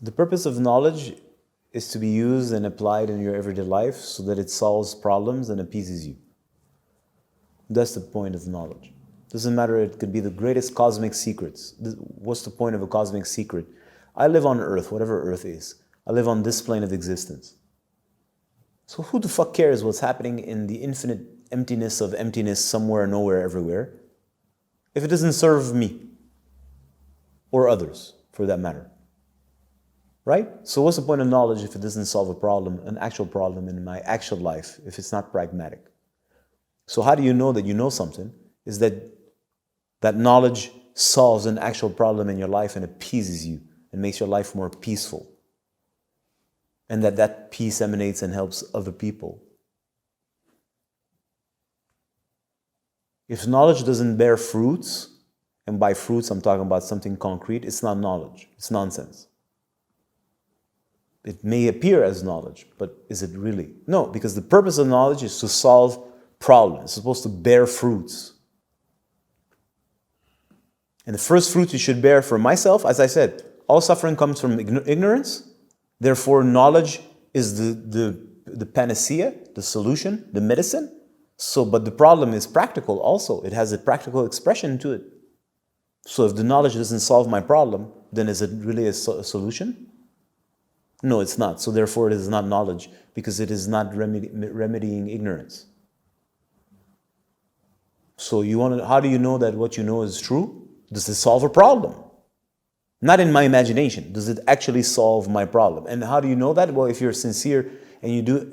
The purpose of knowledge is to be used and applied in your everyday life so that it solves problems and appeases you. That's the point of knowledge. Doesn't matter, it could be the greatest cosmic secrets. What's the point of a cosmic secret? I live on Earth, whatever Earth is. I live on this plane of existence. So who the fuck cares what's happening in the infinite emptiness of emptiness somewhere, nowhere, everywhere, if it doesn't serve me or others, for that matter? Right? So what's the point of knowledge if it doesn't solve a problem, an actual problem in my actual life, if it's not pragmatic? So how do you know that you know something? Is that knowledge solves an actual problem in your life and appeases you and makes your life more peaceful. And that peace emanates and helps other people. If knowledge doesn't bear fruits, and by fruits I'm talking about something concrete, it's not knowledge, it's nonsense. It may appear as knowledge, but is it really? No, because the purpose of knowledge is to solve problems. It's supposed to bear fruits. And the first fruit you should bear for myself, as I said, all suffering comes from ignorance. Therefore, knowledge is the panacea, the solution, the medicine. So, but the problem is practical also. It has a practical expression to it. So if the knowledge doesn't solve my problem, then is it really a solution? No, it's not. So therefore, it is not knowledge, because it is not remedying ignorance. So how do you know that what you know is true? Does it solve a problem? Not in my imagination. Does it actually solve my problem? And how do you know that? Well, if you're sincere and you do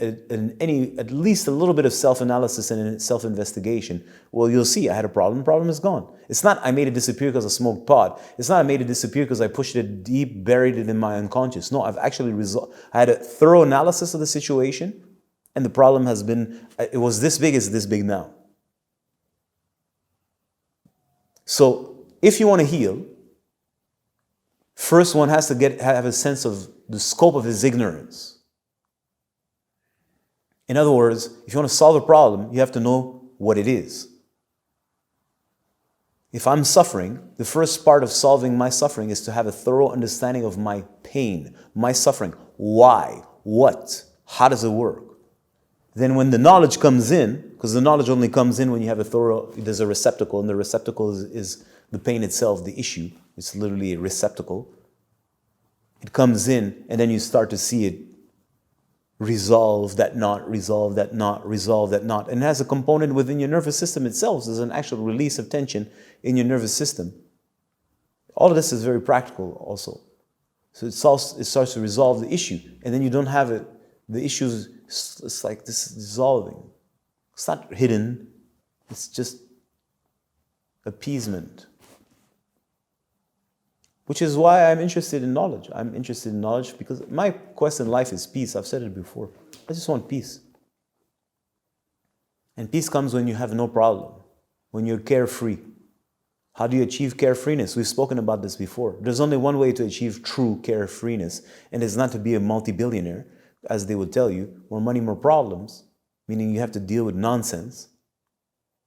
at least a little bit of self-analysis and self-investigation, well, you'll see I had a problem. The problem is gone. It's not I made it disappear because I smoked pot. It's not I made it disappear because I pushed it deep, buried it in my unconscious. No, I've actually I had a thorough analysis of the situation, and the problem has been, it was this big, it's this big now. So if you want to heal, first one has to have a sense of the scope of his ignorance. In other words, if you want to solve a problem, you have to know what it is. If I'm suffering, the first part of solving my suffering is to have a thorough understanding of my pain, my suffering. Why? What? How does it work? Then when the knowledge comes in, because the knowledge only comes in when you have there's a receptacle, and the receptacle is the pain itself, the issue. It's literally a receptacle. It comes in, and then you start to see it resolve that knot, resolve that knot, resolve that knot. And it has a component within your nervous system itself. There's an actual release of tension in your nervous system. All of this is very practical also. So it starts to resolve the issue. And then you don't have it. The issue it's like this is dissolving. It's not hidden. It's just appeasement. Which is why I'm interested in knowledge. I'm interested in knowledge because my quest in life is peace. I've said it before. I just want peace. And peace comes when you have no problem, when you're carefree. How do you achieve carefreeness? We've spoken about this before. There's only one way to achieve true carefreeness, and it's not to be a multi-billionaire, as they would tell you, more money, more problems, meaning you have to deal with nonsense.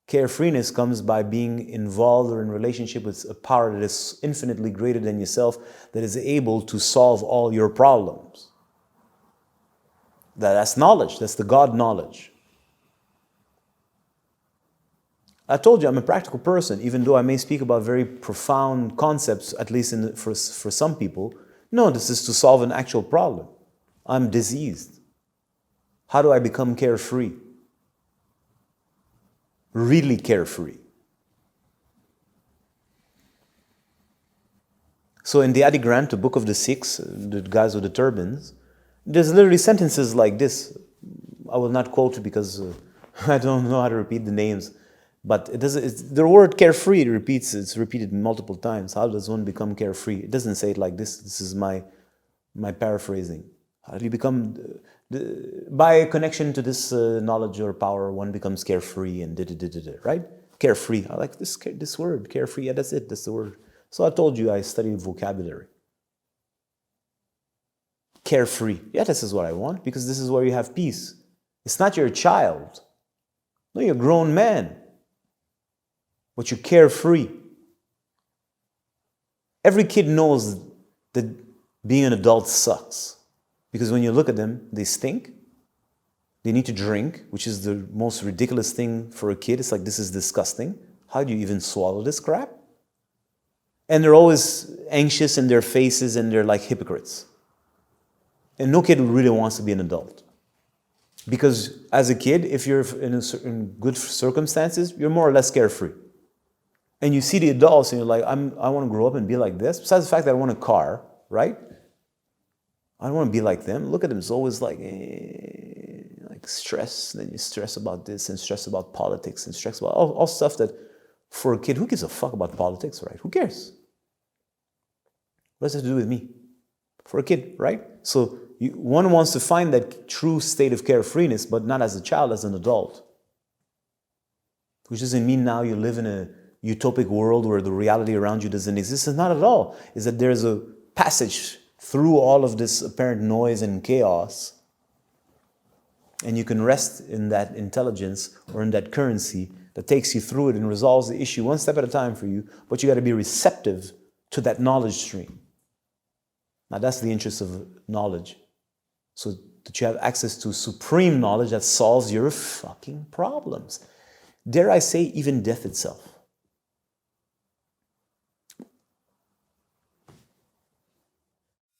Carefreeness comes by being involved or in relationship with a power that is infinitely greater than yourself, that is able to solve all your problems. That's knowledge. That's the God knowledge. I told you I'm a practical person, even though I may speak about very profound concepts, at least for some people. No, this is to solve an actual problem. I'm diseased. How do I become carefree? Really carefree. So in the Adi Grant, the book of the Sikhs, the guys with the turbans, there's literally sentences like this. I will not quote it because I don't know how to repeat the names. But the word carefree it's repeated multiple times. How does one become carefree? It doesn't say it like this. This is my paraphrasing. How do you become, by a connection to this knowledge or power, one becomes carefree and right? Carefree. I like this word, carefree. Yeah, that's it. That's the word. So I told you I studied vocabulary. Carefree. Yeah, this is what I want, because this is where you have peace. It's not your child. No, you're a grown man. But you're carefree. Every kid knows that being an adult sucks. Because when you look at them, they stink. They need to drink, which is the most ridiculous thing for a kid. It's like, this is disgusting. How do you even swallow this crap? And they're always anxious in their faces and they're like hypocrites. And no kid really wants to be an adult. Because as a kid, if you're in good circumstances, you're more or less carefree. And you see the adults and you're like, I want to grow up and be like this. Besides the fact that I want a car, right? I don't want to be like them. Look at them. It's always like stress. Then you stress about this and stress about politics and stress about all stuff that for a kid, who gives a fuck about politics, right? Who cares? What does it have to do with me? For a kid, right? So one wants to find that true state of carefreeness, but not as a child, as an adult. Which doesn't mean now you live in a utopic world where the reality around you doesn't exist. It's not at all. It's that there's a passage through all of this apparent noise and chaos, and you can rest in that intelligence or in that currency that takes you through it and resolves the issue one step at a time for you, but you got to be receptive to that knowledge stream. Now that's the interest of knowledge. So that you have access to supreme knowledge that solves your fucking problems. Dare I say, even death itself.